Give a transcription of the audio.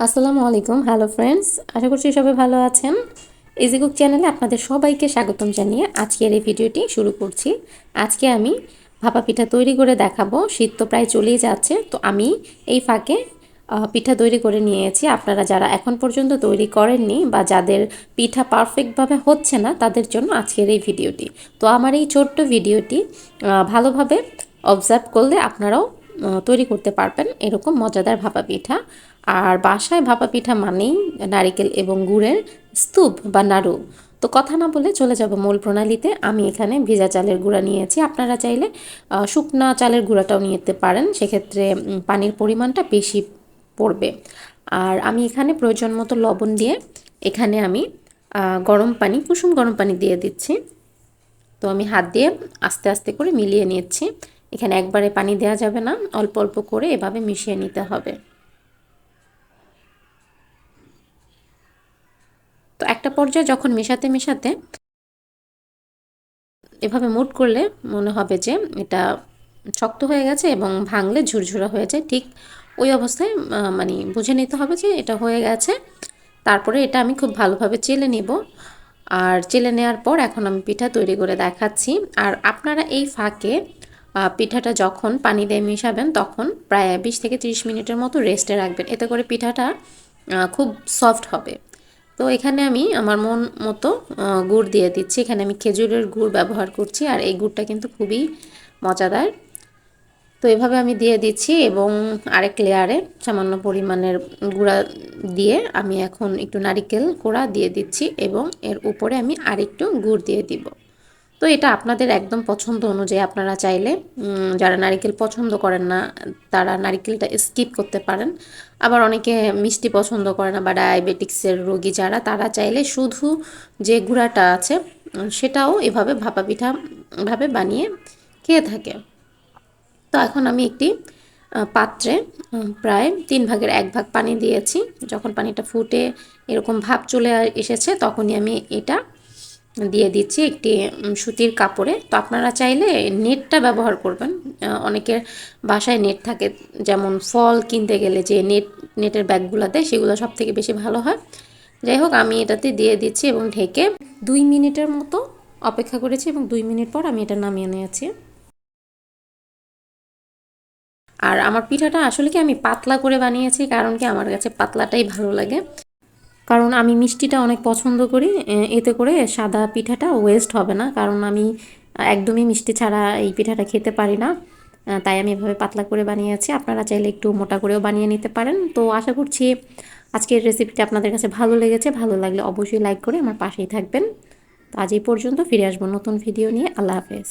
আসসালামু আলাইকুম, hello friends. আশা করছি সবাই ভালো আছেন। ইজি কুক চ্যানেলে আপনাদের সবাইকে স্বাগতম জানিয়ে আজকের এই ভিডিওটি শুরু করছি। আজকে আমি ভাপা পিঠা তৈরি করে দেখাবো। শীত তো প্রায় চলেই যাচ্ছে, তো আমি এই ফাঁকে পিঠা তৈরি করে নিয়েছি। আপনারা যারা এখন পর্যন্ত তৈরি করেননি বা যাদের পিঠা পারফেক্টভাবে হচ্ছে না, তাদের জন্য আজকের এই ভিডিওটি। তো আমার এই ছোট্ট ভিডিওটি ভালোভাবে অবজার্ভ করলে আপনারাও তৈরি করতে পারবেন এরকম মজাদার ভাপা পিঠা। আর বাসায় ভাপা পিঠা মানেই নারিকেল এবং গুড়ের স্তূপ বা নাড়ু। তো কথা না বলে চলে যাব মূল প্রণালীতে। আমি এখানে ভেজা চালের গুঁড়া নিয়েছি, আপনারা চাইলে শুকনা চালের গুঁড়াটাও নিতে পারেন, সেক্ষেত্রে পানির পরিমাণটা বেশি পড়বে। আর আমি এখানে প্রয়োজন মতো লবণ দিয়ে এখানে আমি গরম পানি, কুসুম গরম পানি দিয়ে দিচ্ছি। তো আমি হাত দিয়ে আস্তে আস্তে করে মিলিয়ে নিচ্ছি। এখানে একবারে পানি দেওয়া যাবে না, অল্প অল্প করে এভাবে মিশিয়ে নিতে হবে। তো একটা পর্যায়ে যখন মেশাতে মেশাতে এভাবে মুট করলে মনে হবে যে এটা শক্ত হয়ে গেছে এবং ভাঙলে ঝুরঝুরা হয়ে যায়, ঠিক ওই অবস্থায় মানে বুঝে নিতে হবে যে এটা হয়ে গেছে। তারপরে এটা আমি খুব ভালোভাবে চেলে নেব। আর চেলে নেওয়ার পর এখন আমি পিঠা তৈরি করে দেখাচ্ছি। আর আপনারা এই ফাঁকে পিঠাটা যখন পানি দিয়ে মেশাবেন তখন প্রায় 20 থেকে 30 মিনিটের মতো রেস্টে রাখবেন, এতে করে পিঠাটা খুব সফট হবে। তো এখানে আমি আমার মন মতো গুড় দিয়ে দিচ্ছি। এখানে আমি খেজুরের গুড় ব্যবহার করছি, আর এই গুড়টা কিন্তু খুবই মজাদার। তো এভাবে আমি দিয়ে দিচ্ছি এবং আরেক লেয়ারে সামান্য পরিমাণের গুঁড়া দিয়ে আমি এখন একটু নারিকেল কোড়া দিয়ে দিচ্ছি এবং এর উপরে আমি আরেকটু গুড় দিয়ে দিব। তো এটা আপনাদের একদম পছন্দ অনুযায়ী, আপনারা চাইলে যারা নারিকেল পছন্দ করেন না তারা নারিকেলটা স্কিপ করতে পারেন। আবার অনেকে মিষ্টি পছন্দ করে না বা ডায়াবেটিক্সের রোগী যারা, তারা চাইলে শুধু যে গুঁড়াটা আছে সেটাও এভাবে ভাপা পিঠা ভাবে বানিয়ে খেয়ে থাকে। তো এখন আমি একটি পাত্রে প্রায় 3/1 পানি দিয়েছি। যখন পানিটা ফুটে এরকম ভাপ চলে এসেছে তখনই আমি এটা দিয়ে দিচ্ছি একটি সুতির কাপড়ে। তো আপনারা চাইলে নেটটা ব্যবহার করবেন, অনেকের বাসায় নেট থাকে, যেমন ফল কিনতে গেলে যে নেটের ব্যাগগুলো দেয় সেগুলো সব থেকে বেশি ভালো হয়। যাই হোক, আমি এটাতে দিয়ে দিচ্ছি এবং ঢেকে 2 মিনিটের মতো অপেক্ষা করেছি এবং 2 মিনিট পর আমি এটা নামিয়ে নিয়েছি। আর আমার পিঠাটা আসলে কি আমি পাতলা করে বানিয়েছি, কারণ কি আমার কাছে পাতলাটাই ভালো লাগে। কারণ আমি মিষ্টিটা অনেক পছন্দ করি, এতে করে সাদা পিঠাটা ওয়েস্ট হবে না, কারণ আমি একদমই মিষ্টি ছাড়া এই পিঠাটা খেতে পারি না। তাই আমি এভাবে পাতলা করে বানিয়েছি। আপনারা চাইলে একটু মোটা করেও বানিয়ে নিতে পারেন। তো আশা করছি আজকের রেসিপিটা আপনাদের কাছে ভালো লেগেছে। ভালো লাগলে অবশ্যই লাইক করে আমার পাশেই থাকবেন। তো আজ এই পর্যন্ত, ফিরে আসবো নতুন ভিডিও নিয়ে। আল্লাহ হাফেজ।